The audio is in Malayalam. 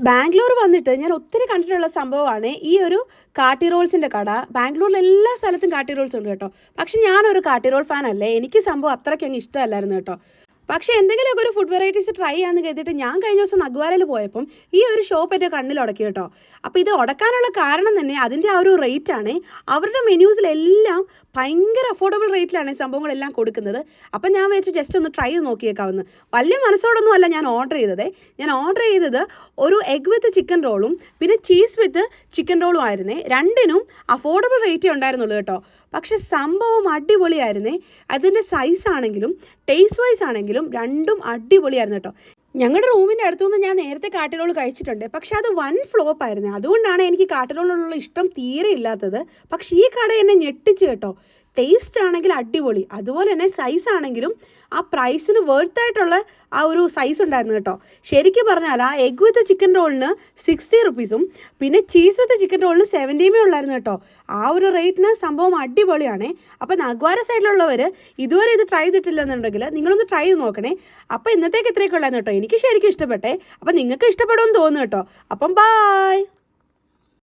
ബാംഗ്ലൂർ വന്നിട്ട് ഞാൻ ഒത്തിരി കണ്ടിട്ടുള്ള സംഭവമാണ് ഈ ഒരു കാട്ടി റോൾസിൻ്റെ കട. ബാംഗ്ലൂരിൽ എല്ലാ സ്ഥലത്തും കാട്ടി റോൾസ് ഉണ്ട് കേട്ടോ. പക്ഷെ ഞാനൊരു കാട്ടി റോൾ ഫാൻ അല്ലേ, എനിക്ക് സംഭവം അത്രയ്ക്ക് അങ്ങ് ഇഷ്ടമല്ലായിരുന്നു കേട്ടോ. പക്ഷേ എന്തെങ്കിലുമൊക്കെ ഒരു ഫുഡ് വെറൈറ്റീസ് ട്രൈ ചെയ്യാമെന്ന് കരുതിയിട്ട് ഞാൻ കഴിഞ്ഞ ദിവസം നഗ്വാരയിൽ പോയപ്പം ഈ ഒരു ഷോപ്പ് എൻ്റെ കണ്ണിൽ ഉടക്കി കേട്ടോ. അപ്പോൾ ഇത് ഉടക്കാനുള്ള കാരണം തന്നെ അതിൻ്റെ ആ ഒരു റേറ്റാണ്. അവരുടെ മെനൂസിലെല്ലാം ഭയങ്കര അഫോർഡബിൾ റേറ്റിലാണ് ഈ സംഭവങ്ങളെല്ലാം കൊടുക്കുന്നത്. അപ്പം ഞാൻ വെച്ച് ജസ്റ്റ് ഒന്ന് ട്രൈ ചെയ്ത് നോക്കിയേക്കാവുന്ന വലിയ മനസ്സോടൊന്നും അല്ല ഞാൻ ഓർഡർ ചെയ്തത് ഒരു എഗ് വിത്ത് ചിക്കൻ റോളും പിന്നെ ചീസ് വിത്ത് ചിക്കൻ റോളും ആയിരുന്നേ. രണ്ടിനും അഫോർഡബിൾ റേറ്റേ ഉണ്ടായിരുന്നുള്ളൂ കേട്ടോ. പക്ഷെ സംഭവം അടിപൊളിയായിരുന്നേ. അതിൻ്റെ സൈസ് ആണെങ്കിലും ടേസ്റ്റ് വൈസ് ആണെങ്കിലും രണ്ടും അടിപൊളിയായിരുന്നു കേട്ടോ. ഞങ്ങളുടെ റൂമിൻ്റെ അടുത്തുനിന്ന് ഞാൻ നേരത്തെ കാട്ടി റോൾ കഴിച്ചിട്ടുണ്ട്, പക്ഷെ അത് വൻ ഫ്ലോപ്പ് ആയിരുന്നു. അതുകൊണ്ടാണ് എനിക്ക് കാട്ടി റോളിനുള്ള ഇഷ്ടം തീരെ ഇല്ലാത്തത്. പക്ഷേ ഈ കട എന്നെ ഞെട്ടിച്ച് കേട്ടോ. ടേസ്റ്റ് ആണെങ്കിൽ അടിപൊളി, അതുപോലെ തന്നെ സൈസ് ആണെങ്കിലും ആ പ്രൈസിന് വേർത്തായിട്ടുള്ള ആ ഒരു സൈസ് ഉണ്ടായിരുന്നു കേട്ടോ. ശരിക്കും പറഞ്ഞാൽ ആ എഗ് വിത്ത് ചിക്കൻ റോളിന് 60 റുപ്പീസും പിന്നെ ചീസ് വിത്ത് ചിക്കൻ റോളിന് 70 ഉള്ളായിരുന്നു കേട്ടോ. ആ ഒരു റേറ്റിന് സംഭവം അടിപൊളിയാണ്. അപ്പോൾ നഗ്വാര സൈഡിലുള്ളവർ ഇതുവരെ ഇത് ട്രൈ ചെയ്തിട്ടില്ലെന്നുണ്ടെങ്കിൽ നിങ്ങളൊന്ന് ട്രൈ ചെയ്ത് നോക്കണേ. അപ്പോൾ ഇന്നത്തേക്ക് ഇത്രയൊക്കെ ഉള്ളായിരുന്നു കേട്ടോ. എനിക്ക് ശരിക്കും ഇഷ്ടപ്പെട്ടെ. അപ്പോൾ നിങ്ങൾക്ക് ഇഷ്ടപ്പെടുമെന്ന് തോന്നുന്നു കേട്ടോ. അപ്പം ബായ്.